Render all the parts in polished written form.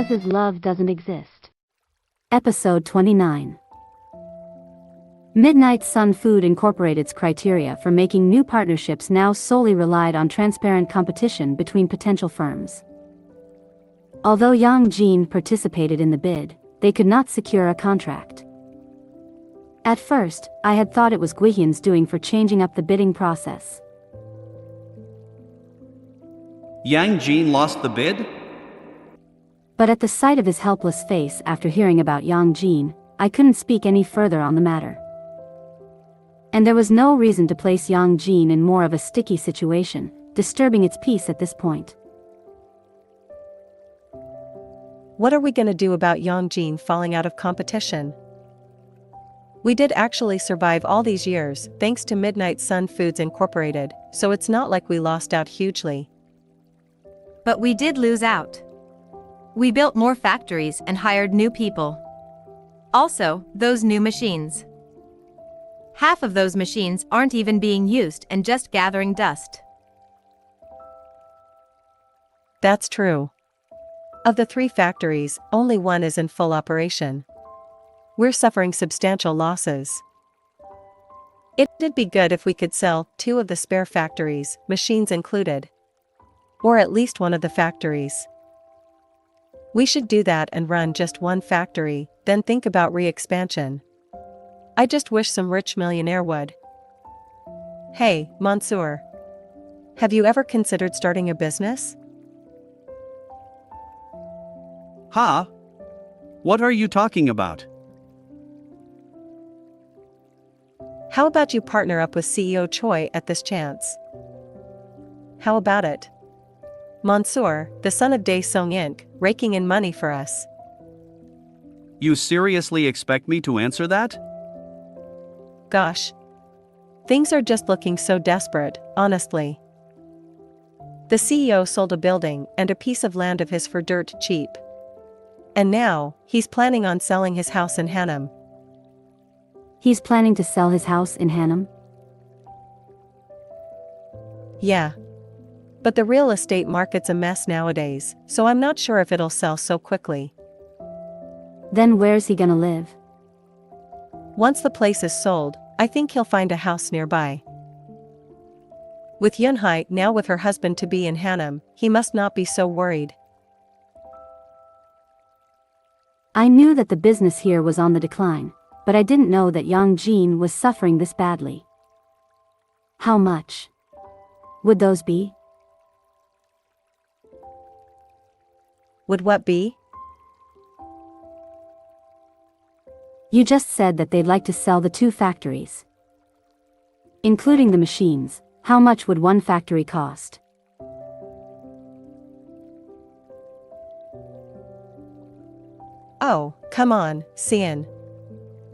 Causes love doesn't exist. Episode 29. Midnight Sun Food Incorporated's criteria for making new partnerships now solely relied on transparent competition between potential firms. Although Young Jin participated in the bid, they could not secure a contract. At first, I had thought it was Gwihyun's doing for changing up the bidding process. Young Jin lost the bid? But at the sight of his helpless face after hearing about Yeong Jin, I couldn't speak any further on the matter. And there was no reason to place Yeong Jin in more of a sticky situation, disturbing its peace at this point. What are we gonna do about Young Jin falling out of competition? We did actually survive all these years, thanks to Midnight Sun Foods Incorporated, so it's not like we lost out hugely. But we did lose out. We built more factories and hired new people. Also, those new machines. Half of those machines aren't even being used and just gathering dust. That's true. Of the 3 factories, only one is in full operation. We're suffering substantial losses. It'd be good if we could sell 2 of the spare factories, machines included. Or at least one of the factories. We should do that and run just one factory, then think about re-expansion. I just wish some rich millionaire would. Hey, Monsieur. Have you ever considered starting a business? Huh? What are you talking about? How about you partner up with CEO Choi at this chance? How about it? Monsieur, the son of Dae Sung Inc., raking in money for us. You seriously expect me to answer that? Gosh. Things are just looking so desperate, honestly. The CEO sold a building and a piece of land of his for dirt cheap. And now, he's planning on selling his house in Hanam. He's planning to sell his house in Hanam? Yeah. But the real estate market's a mess nowadays, so I'm not sure if it'll sell so quickly. Then where's he gonna live? Once the place is sold, I think he'll find a house nearby. With Yunhai now with her husband-to-be in Hanam, he must not be so worried. I knew that the business here was on the decline, but I didn't know that Young Jin was suffering this badly. How much would those be? Would what be? You just said that they'd like to sell the 2 factories. Including the machines, how much would one factory cost? Oh, come on, Siyeon.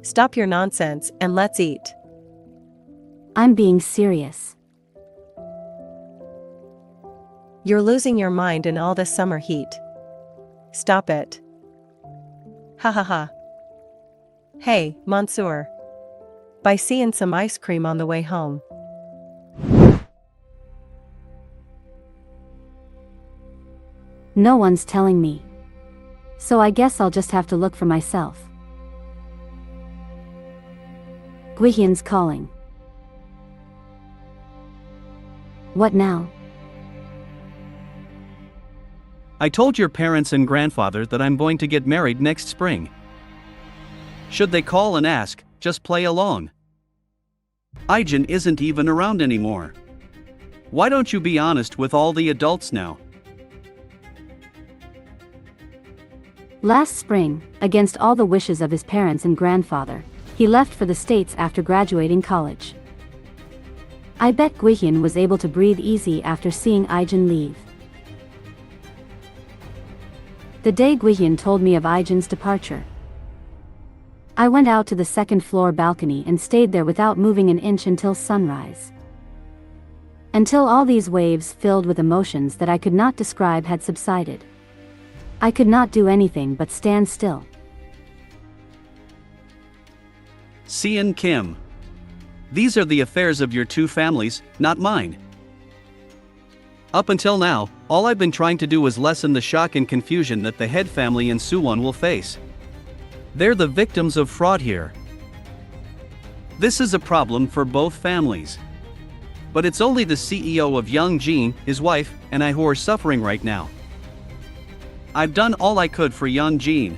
Stop your nonsense and let's eat. I'm being serious. You're losing your mind in all this summer heat. Stop it. Ha ha ha. Hey, Monsieur. Buy Siyeon some ice cream on the way home. No one's telling me. So I guess I'll just have to look for myself. Gwihyun's calling. What now? I told your parents and grandfather that I'm going to get married next spring. Should they call and ask, just play along. Ijin isn't even around anymore. Why don't you be honest with all the adults now? Last spring, against all the wishes of his parents and grandfather, he left for the States after graduating college. I bet Gwihyun was able to breathe easy after seeing Ijin leave. The day Gwihyun told me of Ijin's departure, I went out to the second-floor balcony and stayed there without moving an inch until sunrise. Until all these waves filled with emotions that I could not describe had subsided. I could not do anything but stand still. Siyeon Kim. These are the affairs of your 2 families, not mine. Up until now, all I've been trying to do is lessen the shock and confusion that the head family and Siyeon will face. They're the victims of fraud here. This is a problem for both families. But it's only the CEO of Young Jin, his wife, and I who are suffering right now. I've done all I could for Young Jin.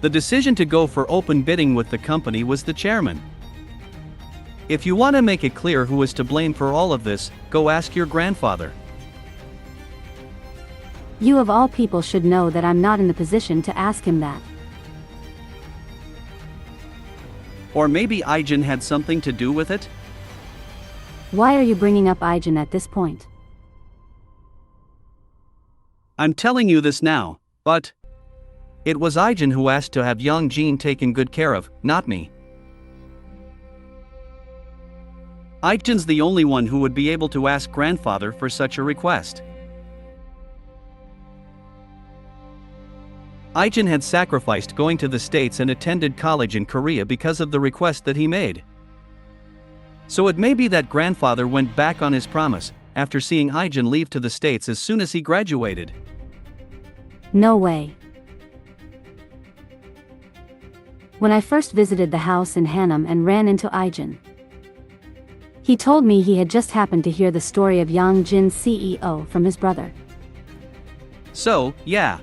The decision to go for open bidding with the company was the chairman. If you want to make it clear who is to blame for all of this, go ask your grandfather. You of all people should know that I'm not in the position to ask him that. Or maybe Yeong had something to do with it? Why are you bringing up Yeong at this point? I'm telling you this now, but it was Yeong who asked to have Young Jin taken good care of, not me. Yeong's the only one who would be able to ask grandfather for such a request. Yeong had sacrificed going to the States and attended college in Korea because of the request that he made. So it may be that grandfather went back on his promise, after seeing Yeong leave to the States as soon as he graduated. No way. When I first visited the house in Hanam and ran into Yeong, he told me he had just happened to hear the story of Young Jin's CEO from his brother. So, yeah.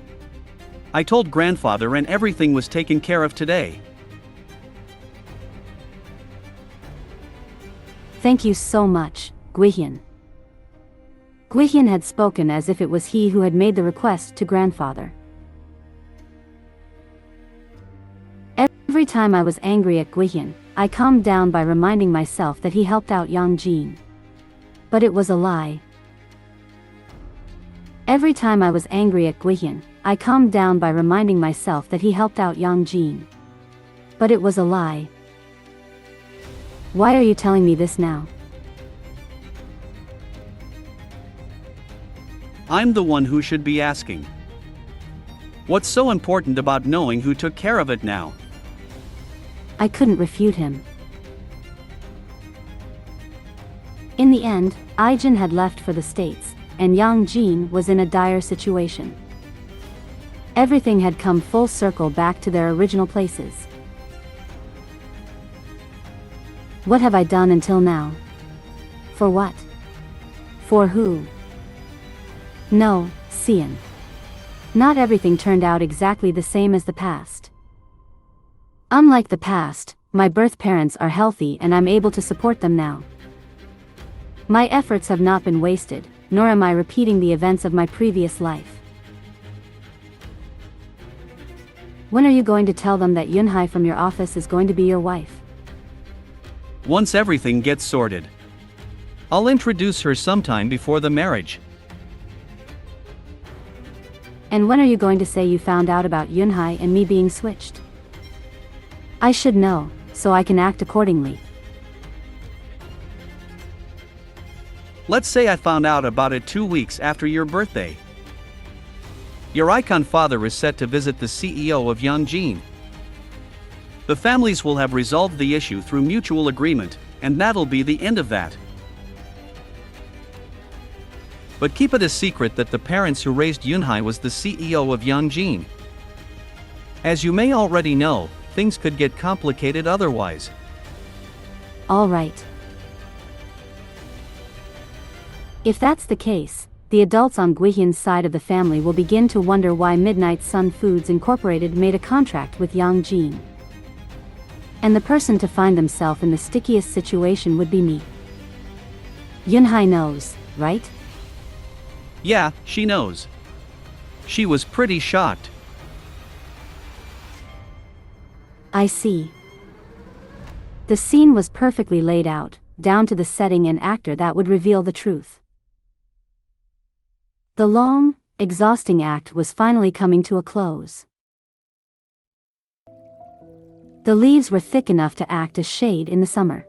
I told grandfather and everything was taken care of today. Thank you so much, Gwihyun. Gwihyun had spoken as if it was he who had made the request to grandfather. Every time I was angry at Gwihyun, I calmed down by reminding myself that he helped out Young Jin. But it was a lie. Every time I was angry at Gwihyun, I calmed down by reminding myself that he helped out Young Jin. But it was a lie. Why are you telling me this now? I'm the one who should be asking. What's so important about knowing who took care of it now? I couldn't refute him. In the end, Yeong had left for the States, and Young Jin was in a dire situation. Everything had come full circle back to their original places. What have I done until now? For what? For who? No, Siyeon. Not everything turned out exactly the same as the past. Unlike the past, my birth parents are healthy and I'm able to support them now. My efforts have not been wasted, nor am I repeating the events of my previous life. When are you going to tell them that Yunhai from your office is going to be your wife? Once everything gets sorted. I'll introduce her sometime before the marriage. And when are you going to say you found out about Yunhai and me being switched? I should know, so I can act accordingly. Let's say I found out about it 2 weeks after your birthday. Your icon father is set to visit the CEO of Young Jin. The families will have resolved the issue through mutual agreement, and that'll be the end of that. But keep it a secret that the parents who raised Yunhai was the CEO of Young Jin. As you may already know, things could get complicated otherwise. All right. If that's the case, the adults on Gwihyun's side of the family will begin to wonder why Midnight Sun Foods Incorporated made a contract with Young Jin. And the person to find themselves in the stickiest situation would be me. Yunhai knows, right? Yeah, she knows. She was pretty shocked. I see. The scene was perfectly laid out, down to the setting and actor that would reveal the truth. The long, exhausting act was finally coming to a close. The leaves were thick enough to act as shade in the summer.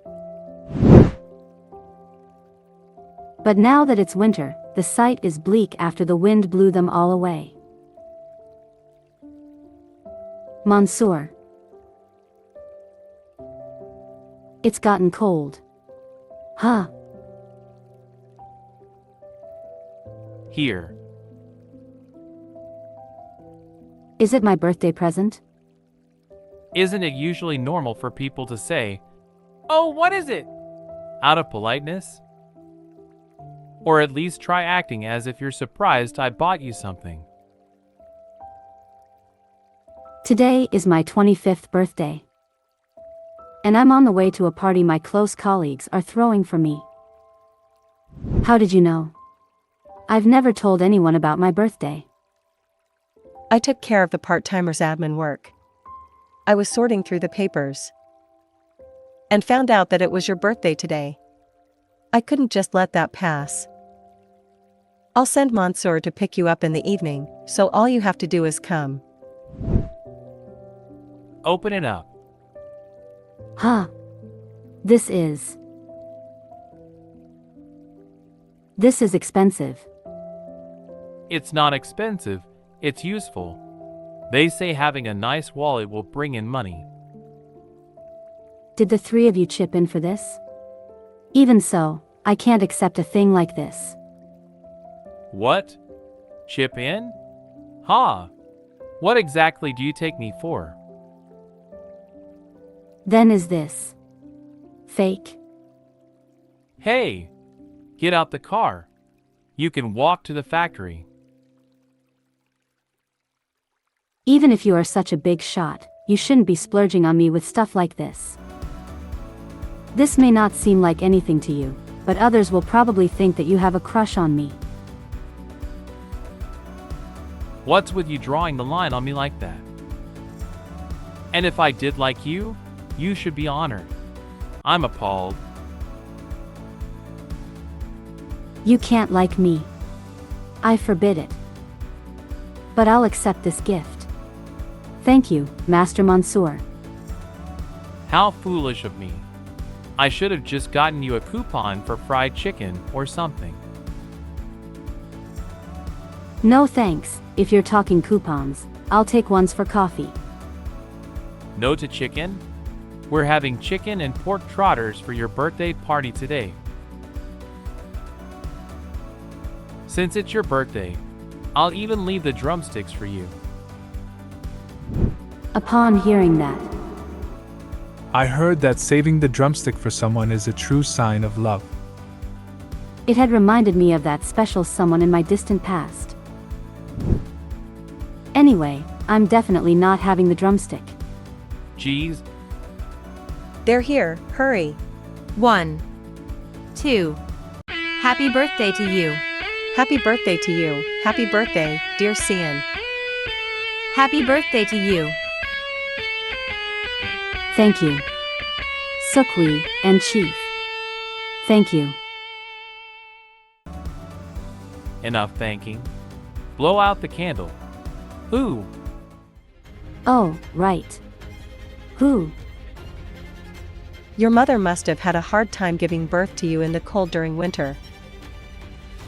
But now that it's winter, the sight is bleak after the wind blew them all away. Monsieur. It's gotten cold. Huh. Here. Is it my birthday present? Isn't it usually normal for people to say, "Oh, what is it?" out of politeness? Or at least try acting as if you're surprised I bought you something. Today is my 25th birthday. And I'm on the way to a party my close colleagues are throwing for me. How did you know? I've never told anyone about my birthday. I took care of the part-timer's admin work. I was sorting through the papers and found out that it was your birthday today. I couldn't just let that pass. I'll send Monsieur to pick you up in the evening, so all you have to do is come. Open it up. Huh. This is expensive. It's not expensive, it's useful. They say having a nice wallet will bring in money. Did the three of you chip in for this? Even so, I can't accept a thing like this. What? Chip in? Ha! What exactly do you take me for? Then is this fake? Hey! Get out the car. You can walk to the factory. Even if you are such a big shot, you shouldn't be splurging on me with stuff like this. This may not seem like anything to you, but others will probably think that you have a crush on me. What's with you drawing the line on me like that? And if I did like you, you should be honored. I'm appalled. You can't like me. I forbid it. But I'll accept this gift. Thank you, Master Monsieur. How foolish of me. I should have just gotten you a coupon for fried chicken or something. No thanks, if you're talking coupons, I'll take ones for coffee. No to chicken? We're having chicken and pork trotters for your birthday party today. Since it's your birthday, I'll even leave the drumsticks for you. Upon hearing that, I heard that saving the drumstick for someone is a true sign of love. it had reminded me of that special someone in my distant past. Anyway, I'm definitely not having the drumstick. Geez, They're here, hurry. 1, 2. Happy birthday to you. Happy birthday to you. Happy birthday, dear Siyeon. Happy birthday to you. Thank you. Sukwi and Chief. Thank you. enough thanking. Blow out the candle. Who? Oh, right. Who? Your mother must have had a hard time giving birth to you in the cold during winter.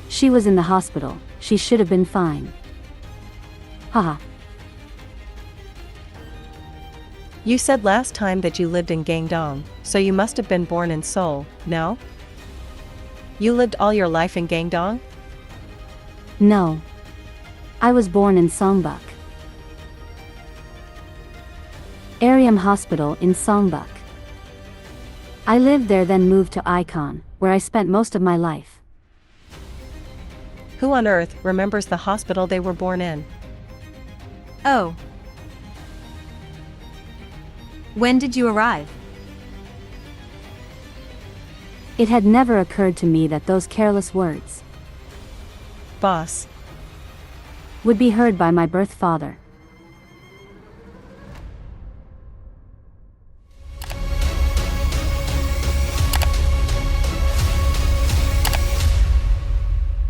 She was in the hospital. She should have been fine. Haha. You said last time that you lived in Gangdong, so you must have been born in Seoul, no? You lived all your life in Gangdong? No. I was born in Songbuk. Arium Hospital in Songbuk. I lived there, then moved to Icon, where I spent most of my life. Who on earth remembers the hospital they were born in? Oh. When did you arrive? It had never occurred to me that those careless words Boss. would be heard by my birth father.